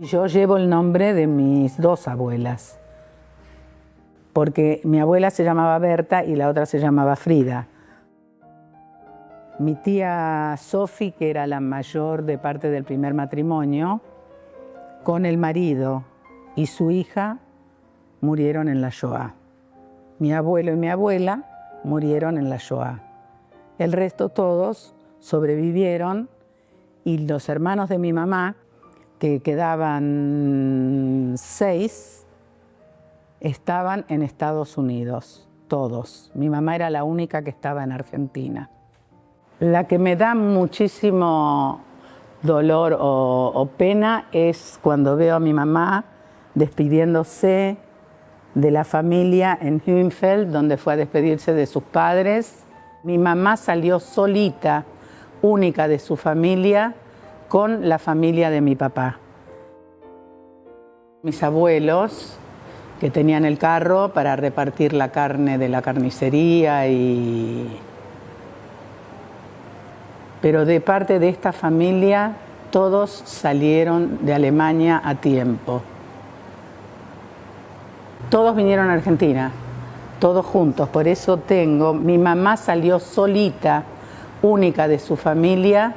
Yo llevo el nombre de mis dos abuelas, porque mi abuela se llamaba Berta y la otra se llamaba Frida. Mi tía Sofi, que era la mayor de parte del primer matrimonio, con el marido y su hija murieron en la Shoah. Mi abuelo y mi abuela murieron en la Shoah. El resto todos sobrevivieron y los hermanos de mi mamá, que quedaban 6, estaban en Estados Unidos, todos. Mi mamá era la única que estaba en Argentina. La que me da muchísimo dolor o pena es cuando veo a mi mamá despidiéndose de la familia en Hünfeld, donde fue a despedirse de sus padres. Mi mamá salió solita, única de su familia, con la familia de mi papá. Mis abuelos, que tenían el carro para repartir la carne de la carnicería pero de parte de esta familia, todos salieron de Alemania a tiempo. Todos vinieron a Argentina, todos juntos. Por eso mi mamá salió solita, única de su familia,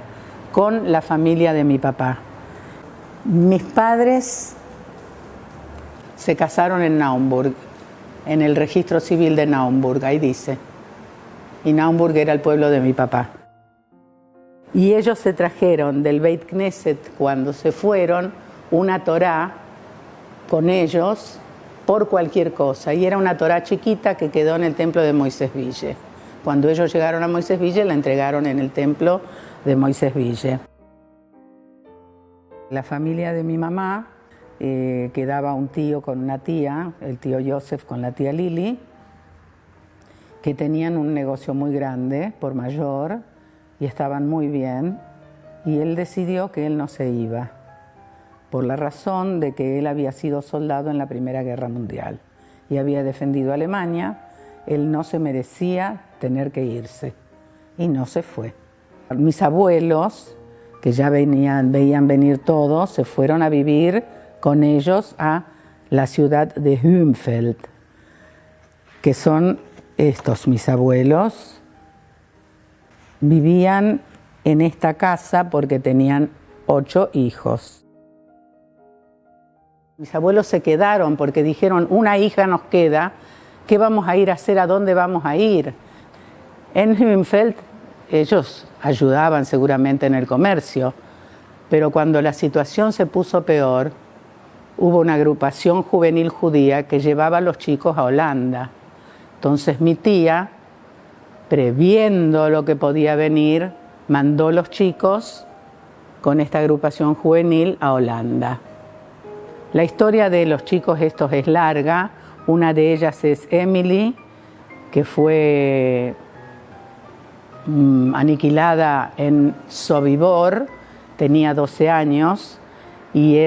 con la familia de mi papá. Mis padres se casaron en Naumburg, en el registro civil de Naumburg, ahí dice. Y Naumburg era el pueblo de mi papá. Y ellos se trajeron del Beit Knesset, cuando se fueron, una Torá con ellos por cualquier cosa. Y era una Torá chiquita que quedó en el templo de Moisés Ville. Cuando ellos llegaron a Moisés Ville, la entregaron en el templo de Moisés Ville. La familia de mi mamá quedaba un tío con una tía, el tío Joseph con la tía Lili, que tenían un negocio muy grande por mayor y estaban muy bien, y él decidió que él no se iba, por la razón de que él había sido soldado en la Primera Guerra Mundial y había defendido a Alemania. Él no se merecía tener que irse y no se fue. Mis abuelos, que ya veían venir todos, se fueron a vivir con ellos a la ciudad de Hünfeld, que son estos mis abuelos. Vivían en esta casa porque tenían 8 hijos. Mis abuelos se quedaron porque dijeron, una hija nos queda, ¿qué vamos a ir a hacer? ¿A dónde vamos a ir? En Hünfeld ellos ayudaban seguramente en el comercio, pero cuando la situación se puso peor, hubo una agrupación juvenil judía que llevaba a los chicos a Holanda. Entonces mi tía, previendo lo que podía venir, mandó los chicos con esta agrupación juvenil a Holanda. La historia de los chicos estos es larga. Una de ellas es Emily, que fue aniquilada en Sobibor, tenía 12 años y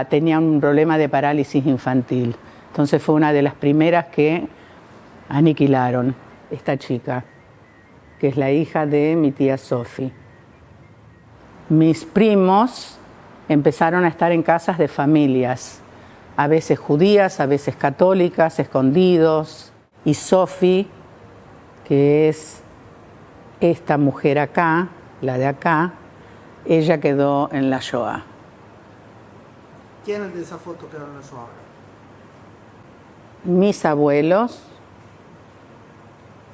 tenía un problema de parálisis infantil. Entonces fue una de las primeras que aniquilaron, esta chica, que es la hija de mi tía Sofi. Mis primos empezaron a estar en casas de familias, a veces judías, a veces católicas, escondidos. Y Sofi, que es esta mujer acá, la de acá, ella quedó en la Shoah. ¿Quién es de esa foto quedó en la Shoah? Mis abuelos,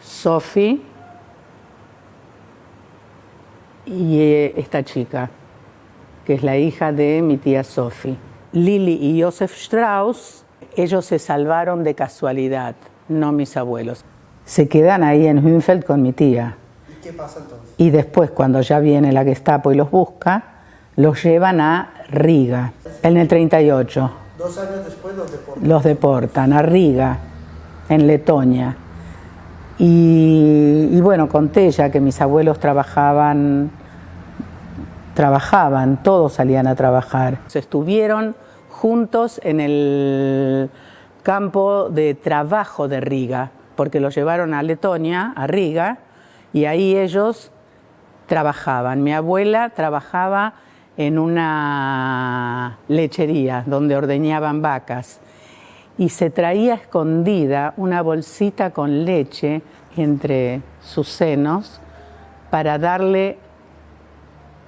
Sofi y esta chica, que es la hija de mi tía Sofi. Lili y Josef Strauss, ellos se salvaron de casualidad, no mis abuelos. Se quedan ahí en Hünfeld con mi tía. ¿Y qué pasa entonces? Y después, cuando ya viene la Gestapo y los busca, los llevan a Riga, en el 38. 2 años después los deportan. Los deportan a Riga, en Letonia. Y bueno, conté ya que mis abuelos trabajaban, todos salían a trabajar. Estuvieron juntos en el campo de trabajo de Riga, porque los llevaron a Letonia, a Riga, y ahí ellos trabajaban. Mi abuela trabajaba en una lechería donde ordeñaban vacas y se traía escondida una bolsita con leche entre sus senos para darle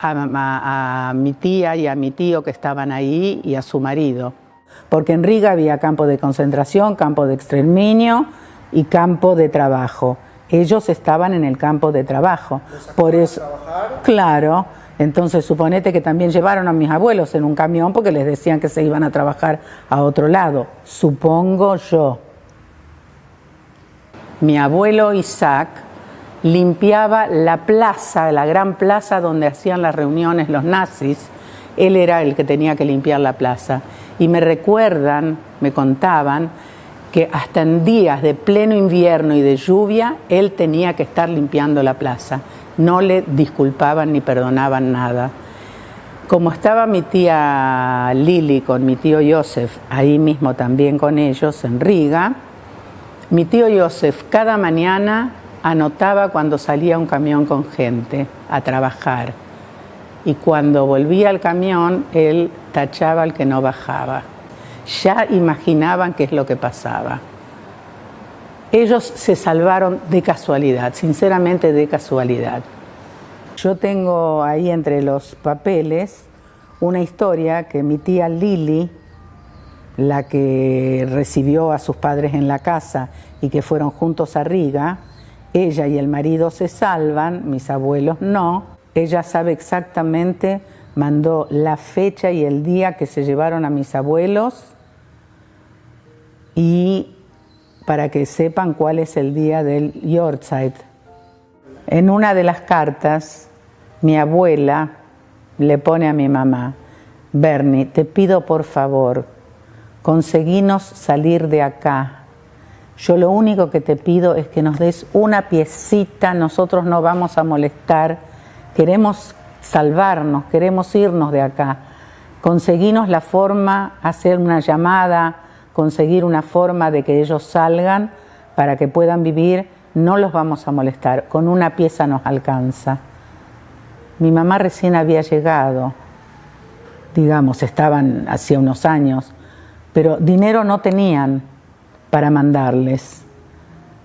a mi tía y a mi tío que estaban ahí y a su marido. Porque en Riga había campo de concentración, campo de exterminio y campo de trabajo. Ellos estaban en el campo de trabajo. Por eso, claro, entonces suponete que también llevaron a mis abuelos en un camión porque les decían que se iban a trabajar a otro lado. Supongo yo. Mi abuelo Isaac limpiaba la plaza, la gran plaza donde hacían las reuniones los nazis. Él era el que tenía que limpiar la plaza. Y me recuerdan, me contaban, que hasta en días de pleno invierno y de lluvia, él tenía que estar limpiando la plaza. No le disculpaban ni perdonaban nada. Como estaba mi tía Lili con mi tío Joseph, ahí mismo también con ellos, en Riga, mi tío Joseph cada mañana anotaba cuando salía un camión con gente a trabajar. Y cuando volvía al camión, él tachaba al que no bajaba. Ya imaginaban qué es lo que pasaba. Ellos se salvaron de casualidad, sinceramente de casualidad. Yo tengo ahí entre los papeles una historia que mi tía Lili, la que recibió a sus padres en la casa y que fueron juntos a Riga, ella y el marido se salvan, mis abuelos no. Ella sabe exactamente, mandó la fecha y el día que se llevaron a mis abuelos y para que sepan cuál es el día del Yortzeit. En una de las cartas, mi abuela le pone a mi mamá: Bernie, te pido por favor, conseguinos salir de acá. Yo lo único que te pido es que nos des una piecita, nosotros no vamos a molestar, queremos salvarnos, queremos irnos de acá. Conseguinos la forma, hacer una llamada, conseguir una forma de que ellos salgan para que puedan vivir, no los vamos a molestar, con una pieza nos alcanza. Mi mamá recién había llegado, digamos, estaban hacía unos años, pero dinero no tenían para mandarles.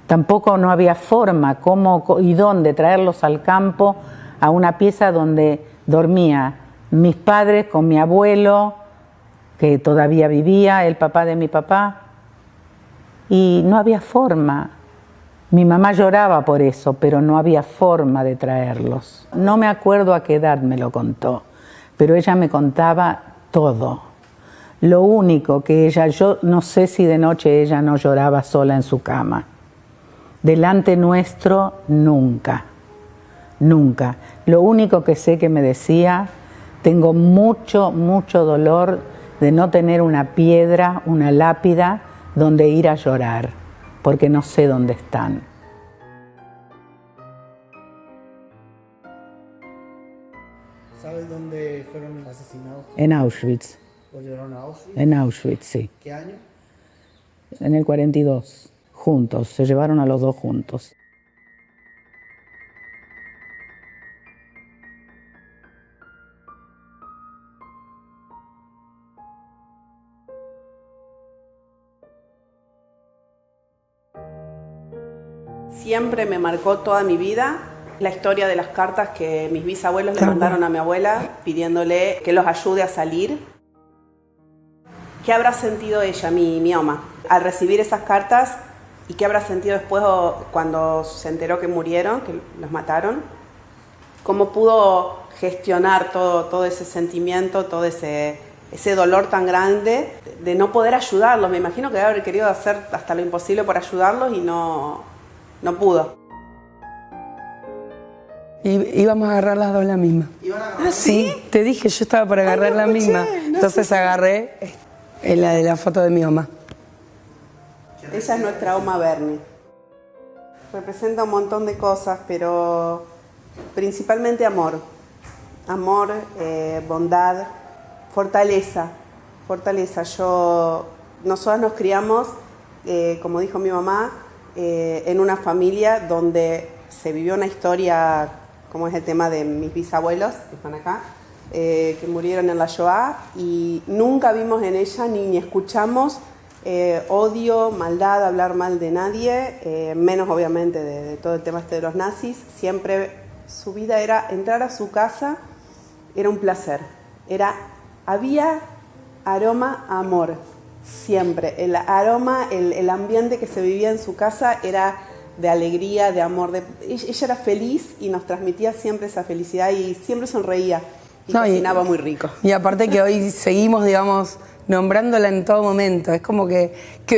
Tampoco no había forma, cómo y dónde traerlos al campo, a una pieza donde dormía mis padres con mi abuelo, que todavía vivía, el papá de mi papá, y no había forma. Mi mamá lloraba por eso, pero no había forma de traerlos. No me acuerdo a qué edad me lo contó, pero ella me contaba todo. Lo único que ella, yo no sé si de noche ella no lloraba sola en su cama. Delante nuestro, nunca, nunca. Lo único que sé que me decía: tengo mucho, mucho dolor de no tener una piedra, una lápida donde ir a llorar, porque no sé dónde están. ¿Sabes dónde fueron asesinados? En Auschwitz. ¿Los llevaron a Auschwitz? En Auschwitz, sí. ¿Qué año? En el 42, juntos, se llevaron a los dos juntos. Siempre me marcó toda mi vida la historia de las cartas que mis bisabuelos le mandaron a mi abuela pidiéndole que los ayude a salir. ¿Qué habrá sentido ella, mi oma, al recibir esas cartas? ¿Y qué habrá sentido después cuando se enteró que murieron, que los mataron? ¿Cómo pudo gestionar todo ese sentimiento, todo ese dolor tan grande de no poder ayudarlos? Me imagino que debe haber querido hacer hasta lo imposible por ayudarlos y no pudo. Íbamos a agarrar las dos la misma. ¿Ah, sí? Te dije, yo estaba para agarrar la misma. Entonces agarré la de la foto de mi mamá. Ella es nuestra oma Bernie. Representa un montón de cosas, pero principalmente amor. Amor, bondad, fortaleza. Nosotros nos criamos, como dijo mi mamá, en una familia donde se vivió una historia, como es el tema de mis bisabuelos, que están acá, que murieron en la Shoah, y nunca vimos en ella ni escuchamos odio, maldad, hablar mal de nadie, menos obviamente de todo el tema de los nazis. Siempre su vida era entrar a su casa, era un placer, había aroma a amor, siempre. El aroma, el ambiente que se vivía en su casa era de alegría, de amor. Ella era feliz y nos transmitía siempre esa felicidad y siempre sonreía y cocinaba muy rico. Y aparte que hoy seguimos, digamos, nombrándola en todo momento. Es como que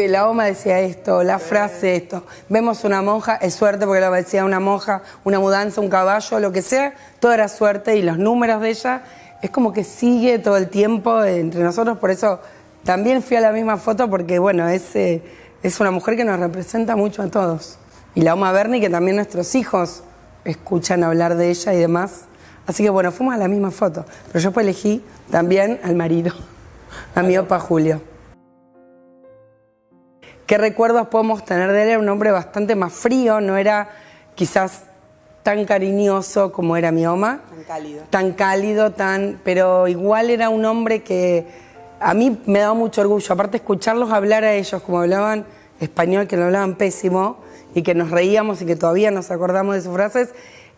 la OMA decía esto, la frase esto. Vemos una monja, es suerte porque lo decía una monja, una mudanza, un caballo, lo que sea, todo era suerte y los números de ella es como que sigue todo el tiempo entre nosotros. Por eso también fui a la misma foto porque, bueno, es una mujer que nos representa mucho a todos. Y la Oma Berni, que también nuestros hijos escuchan hablar de ella y demás. Así que, bueno, fuimos a la misma foto. Pero yo pues elegí también al marido, a mi opa Julio. ¿Qué recuerdos podemos tener de él? Era un hombre bastante más frío, no era quizás tan cariñoso como era mi oma. Tan cálido, pero igual era un hombre que a mí me daba mucho orgullo. Aparte, escucharlos hablar a ellos como hablaban español, que lo hablaban pésimo, y que nos reíamos y que todavía nos acordamos de sus frases,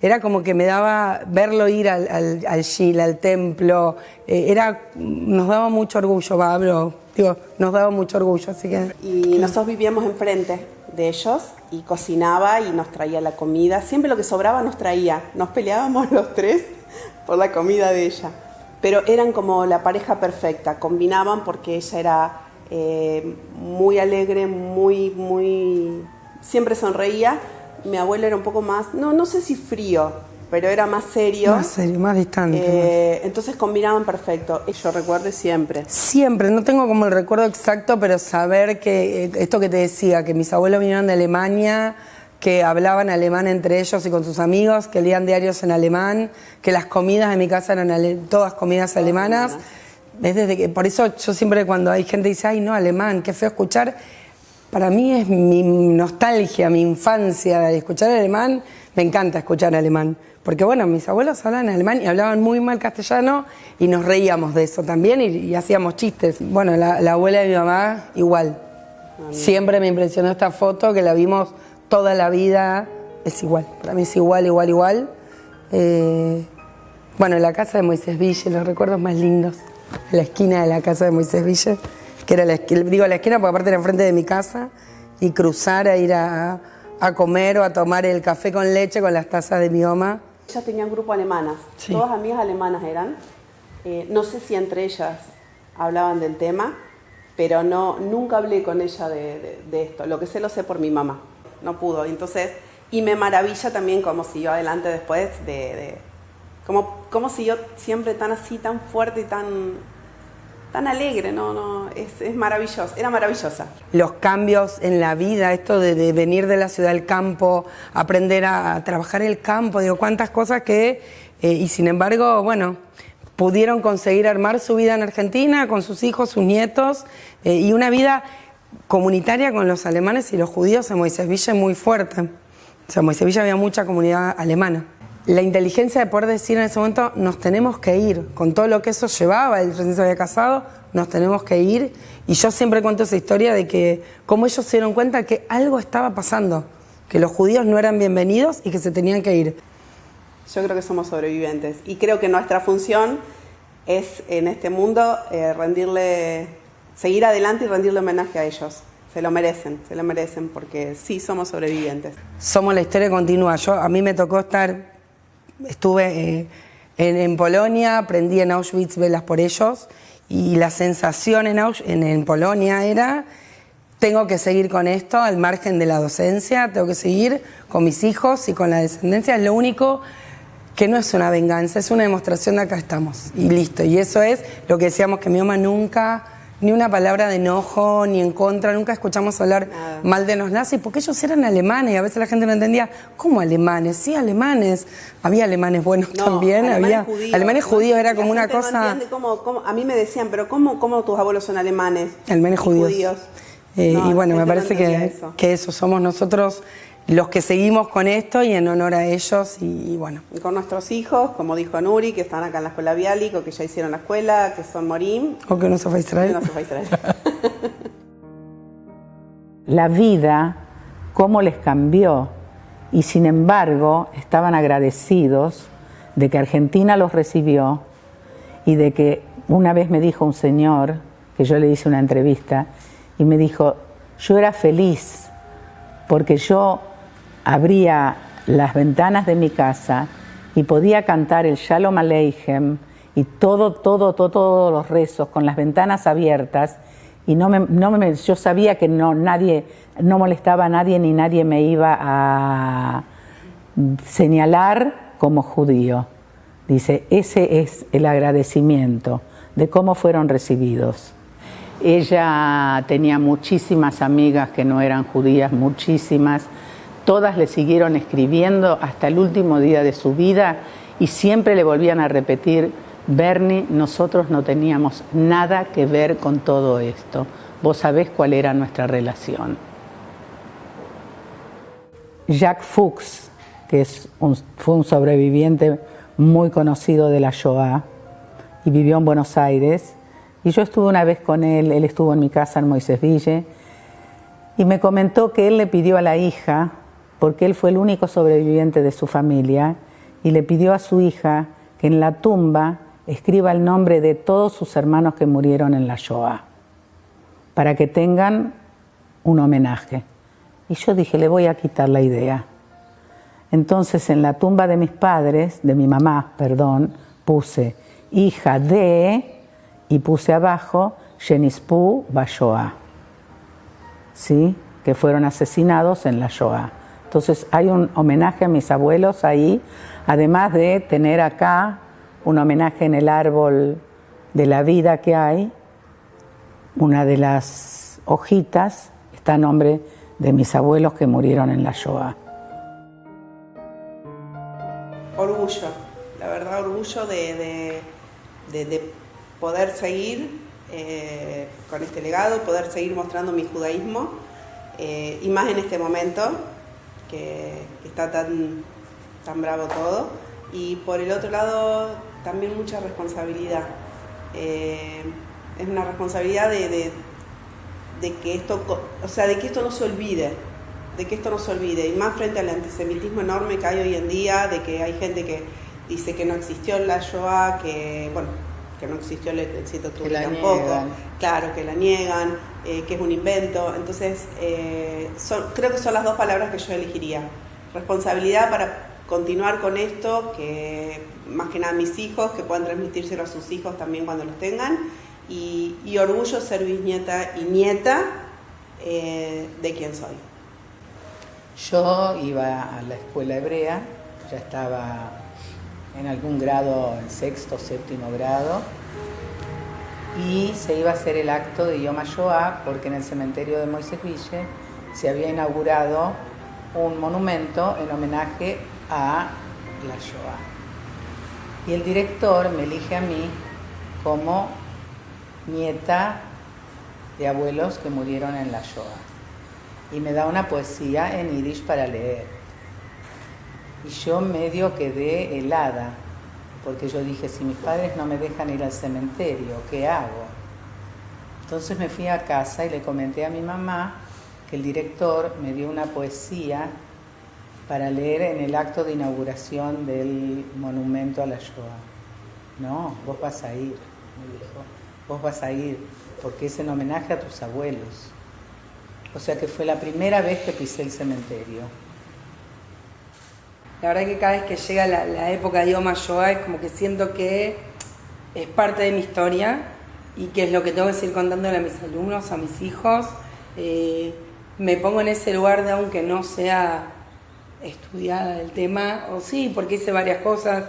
era como que me daba verlo ir al Gil, al templo, nos daba mucho orgullo, nos daba mucho orgullo, así que... Y nosotros vivíamos enfrente de ellos y cocinaba y nos traía la comida, siempre lo que sobraba nos traía, nos peleábamos los tres por la comida de ella, pero eran como la pareja perfecta, combinaban porque ella era muy alegre, siempre sonreía. Mi abuelo era un poco más, no sé si frío, pero era más serio. Más serio, más distante. Entonces combinaban perfecto. Yo recuerdo siempre. Siempre, no tengo como el recuerdo exacto, pero saber que, esto que te decía, que mis abuelos vinieron de Alemania, que hablaban alemán entre ellos y con sus amigos, que leían diarios en alemán, que las comidas en mi casa eran todas comidas alemanas. Es desde que, por eso yo siempre cuando hay gente que dice, ay no, alemán, qué feo escuchar, para mí es mi nostalgia, mi infancia de escuchar alemán. Me encanta escuchar alemán, porque bueno, mis abuelos hablaban alemán y hablaban muy mal castellano y nos reíamos de eso también y hacíamos chistes. Bueno, la abuela de mi mamá igual. Siempre me impresionó esta foto, que la vimos toda la vida, es igual, para mí es igual. Bueno, la casa de Moisés Ville, los recuerdos más lindos, la esquina de la casa de Moisés Ville, que era la esquina porque aparte era enfrente de mi casa, y cruzar a ir a comer o a tomar el café con leche con las tazas de mi oma. Ella tenía un grupo alemanas, sí. Todas amigas alemanas eran. No sé si entre ellas hablaban del tema, pero nunca hablé con ella de esto. Lo que sé lo sé por mi mamá, no pudo. Entonces, y me maravilla también cómo siguió adelante después, cómo siguió siempre tan así, tan fuerte y tan alegre, es maravilloso, era maravillosa. Los cambios en la vida, esto de venir de la ciudad al campo, aprender a trabajar el campo, digo, cuántas cosas que, y sin embargo, bueno, pudieron conseguir armar su vida en Argentina, con sus hijos, sus nietos, y una vida comunitaria con los alemanes y los judíos en Moisés Ville muy fuerte. O sea, en Moisés Ville había mucha comunidad alemana. La inteligencia de poder decir en ese momento, nos tenemos que ir, con todo lo que eso llevaba, él recién se había casado, nos tenemos que ir. Y yo siempre cuento esa historia de que cómo ellos se dieron cuenta que algo estaba pasando, que los judíos no eran bienvenidos y que se tenían que ir. Yo creo que somos sobrevivientes y creo que nuestra función es en este mundo seguir adelante y rendirle homenaje a ellos. Se lo merecen porque sí somos sobrevivientes. Somos la historia continua. A mí me tocó estuve en Polonia, aprendí en Auschwitz velas por ellos y la sensación en Polonia era, tengo que seguir con esto al margen de la docencia, tengo que seguir con mis hijos y con la descendencia, es lo único que no es una venganza, es una demostración de acá estamos y listo. Y eso es lo que decíamos, que mi mamá nunca, ni una palabra de enojo, ni en contra, nunca escuchamos hablar mal de los nazis, porque ellos eran alemanes y a veces la gente no entendía, ¿cómo alemanes? Sí, alemanes. Había alemanes buenos también, alemanes judíos, era como una cosa... No entiende cómo, a mí me decían, pero ¿cómo tus abuelos son alemanes? Alemanes judíos. Y bueno, me parece que eso, somos nosotros los que seguimos con esto y en honor a ellos y bueno. Y con nuestros hijos, como dijo Nuri, que están acá en la escuela Bialik o que ya hicieron la escuela, que son Morim. O que no se fue a Israel. Que no se fue a Israel. La vida, cómo les cambió, y sin embargo estaban agradecidos de que Argentina los recibió y de que una vez me dijo un señor, que yo le hice una entrevista, y me dijo, yo era feliz porque yo abría las ventanas de mi casa y podía cantar el Shalom Aleichem y todos los rezos con las ventanas abiertas y yo sabía que nadie molestaba a nadie ni nadie me iba a señalar como judío. Dice, ese es el agradecimiento de cómo fueron recibidos. Ella tenía muchísimas amigas que no eran judías, muchísimas. Todas le siguieron escribiendo hasta el último día de su vida y siempre le volvían a repetir, Bernie, nosotros no teníamos nada que ver con todo esto. Vos sabés cuál era nuestra relación. Jacques Fuchs, que fue un sobreviviente muy conocido de la Shoah y vivió en Buenos Aires, y yo estuve una vez con él estuvo en mi casa en Moisésville, y me comentó que él le pidió a la hija, porque él fue el único sobreviviente de su familia, y le pidió a su hija que en la tumba escriba el nombre de todos sus hermanos que murieron en la Shoah, para que tengan un homenaje. Y yo dije, le voy a quitar la idea. Entonces en la tumba de mis padres, de mi mamá, perdón, puse hija de, y puse abajo Shenispu Bashoah, ¿sí? Que fueron asesinados en la Shoah. Entonces hay un homenaje a mis abuelos ahí, además de tener acá un homenaje en el árbol de la vida que hay. Una de las hojitas está a nombre de mis abuelos que murieron en la Shoah. Orgullo, la verdad, orgullo de poder seguir con este legado, poder seguir mostrando mi judaísmo, y más en este momento que está tan bravo todo. Y por el otro lado, también mucha responsabilidad. Es una responsabilidad de que esto, o sea, de que esto no se olvide, y más frente al antisemitismo enorme que hay hoy en día, de que hay gente que dice que no existió la Shoah, que no existió el éxito tampoco, niegan. Claro, que la niegan, que es un invento. Entonces, creo que son las dos palabras que yo elegiría. Responsabilidad para continuar con esto, que más que nada mis hijos, que puedan transmitírselo a sus hijos también cuando los tengan, y orgullo ser bisnieta y nieta de quien soy. Yo iba a la escuela hebrea, ya estaba en algún grado, en sexto, séptimo grado, y se iba a hacer el acto de Yom HaShoah porque en el cementerio de Moisésville se había inaugurado un monumento en homenaje a la Shoah. Y el director me elige a mí como nieta de abuelos que murieron en la Shoah. Y me da una poesía en yiddish para leer. Y yo medio quedé helada, porque yo dije, si mis padres no me dejan ir al cementerio, ¿qué hago? Entonces me fui a casa y le comenté a mi mamá que el director me dio una poesía para leer en el acto de inauguración del monumento a la Shoah. No, vos vas a ir, me dijo, vos vas a ir, porque es en homenaje a tus abuelos. O sea que fue la primera vez que pisé el cementerio. La verdad que cada vez que llega la época de Yom HaShoah es como que siento que es parte de mi historia y que es lo que tengo que seguir contándole a mis alumnos, a mis hijos. Me pongo en ese lugar de, aunque no sea estudiada el tema, o sí, porque hice varias cosas,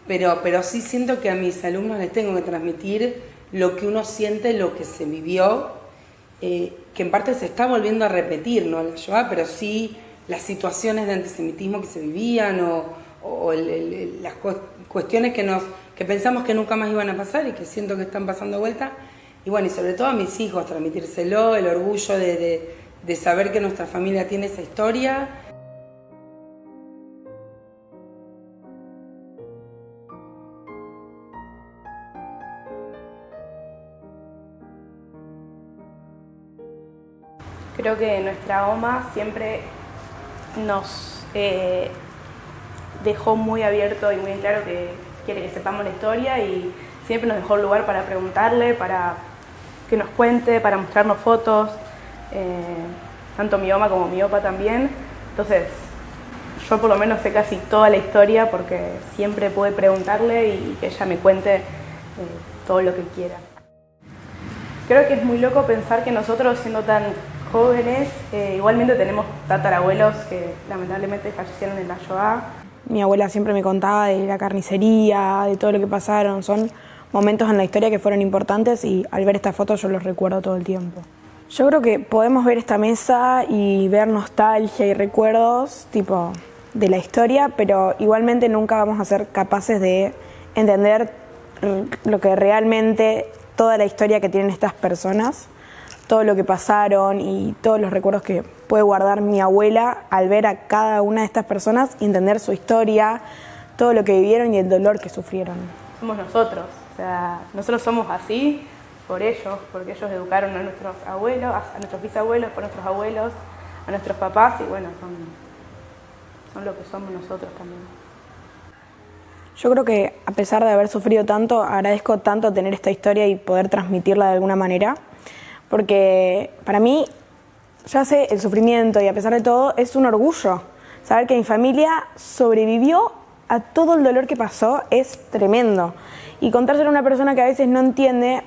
pero sí siento que a mis alumnos les tengo que transmitir lo que uno siente, lo que se vivió, que en parte se está volviendo a repetir, ¿no? La Shoah, pero sí las situaciones de antisemitismo que se vivían o las cuestiones que pensamos que nunca más iban a pasar y que siento que están pasando vuelta. Y bueno, y sobre todo a mis hijos, transmitírselo, el orgullo de de saber que nuestra familia tiene esa historia. Creo que nuestra oma siempre nos dejó muy abierto y muy en claro que quiere que sepamos la historia y siempre nos dejó lugar para preguntarle, para que nos cuente, para mostrarnos fotos, tanto mi oma como mi opa también. Entonces, yo por lo menos sé casi toda la historia porque siempre pude preguntarle y que ella me cuente todo lo que quiera. Creo que es muy loco pensar que nosotros, siendo tan jóvenes, igualmente tenemos tatarabuelos que lamentablemente fallecieron en la Shoah. Mi abuela siempre me contaba de la carnicería, de todo lo que pasaron. Son momentos en la historia que fueron importantes y al ver esta foto yo los recuerdo todo el tiempo. Yo creo que podemos ver esta mesa y ver nostalgia y recuerdos tipo de la historia, pero igualmente nunca vamos a ser capaces de entender lo que realmente, toda la historia que tienen estas personas, todo lo que pasaron y todos los recuerdos que puede guardar mi abuela al ver a cada una de estas personas y entender su historia, todo lo que vivieron y el dolor que sufrieron. Somos nosotros, o sea, nosotros somos así por ellos, porque ellos educaron a nuestros abuelos, a nuestros bisabuelos, por nuestros abuelos, a nuestros papás y bueno, son lo que somos nosotros también. Yo creo que a pesar de haber sufrido tanto, agradezco tanto tener esta historia y poder transmitirla de alguna manera, porque para mí, ya sé, el sufrimiento y a pesar de todo, es un orgullo. Saber que mi familia sobrevivió a todo el dolor que pasó es tremendo. Y contárselo a una persona que a veces no entiende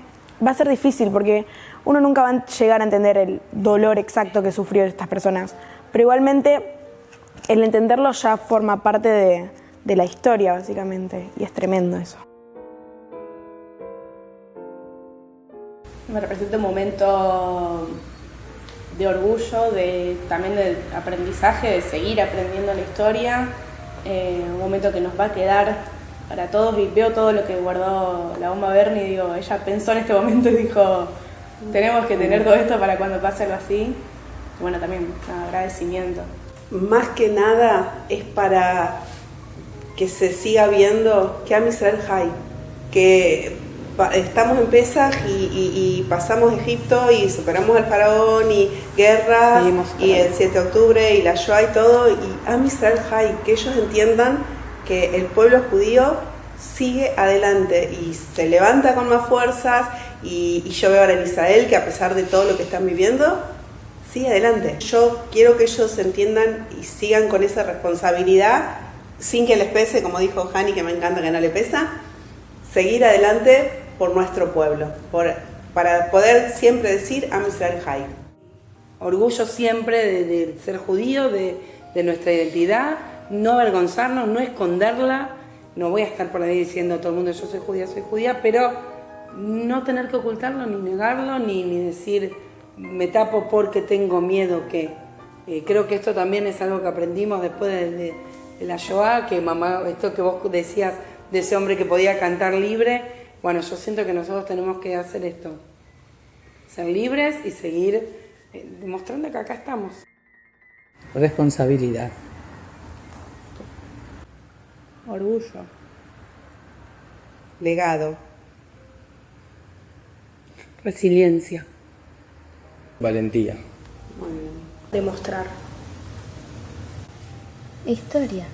va a ser difícil porque uno nunca va a llegar a entender el dolor exacto que sufrió estas personas. Pero igualmente, el entenderlo ya forma parte de la historia, básicamente, y es tremendo eso. Me representa un momento de orgullo, también de aprendizaje, de seguir aprendiendo la historia, un momento que nos va a quedar para todos y veo todo lo que guardó la oma Berni y digo, ella pensó en este momento y dijo, tenemos que tener todo esto para cuando pase algo así. Y bueno, también un agradecimiento. Más que nada es para que se siga viendo que Am Israel Hay, que estamos en Pesaj y pasamos Egipto y superamos al faraón y guerras y el 7 de octubre y la Shoah y todo, y Am Israel Hay, que ellos entiendan que el pueblo judío sigue adelante y se levanta con más fuerzas y yo veo ahora en Israel que a pesar de todo lo que están viviendo, sigue adelante. Yo quiero que ellos entiendan y sigan con esa responsabilidad sin que les pese, como dijo Hani, que me encanta que no le pesa, seguir adelante por nuestro pueblo, para poder siempre decir Am Israel Hay. Orgullo siempre de ser judío, de nuestra identidad, no avergonzarnos, no esconderla. No voy a estar por ahí diciendo a todo el mundo yo soy judía, pero no tener que ocultarlo, ni negarlo, ni decir me tapo porque tengo miedo que. Creo que esto también es algo que aprendimos después de la Shoah, que mamá, esto que vos decías de ese hombre que podía cantar libre, bueno, yo siento que nosotros tenemos que hacer esto, ser libres y seguir demostrando que acá estamos. Responsabilidad. Orgullo. Legado. Resiliencia. Valentía. Demostrar. Historia.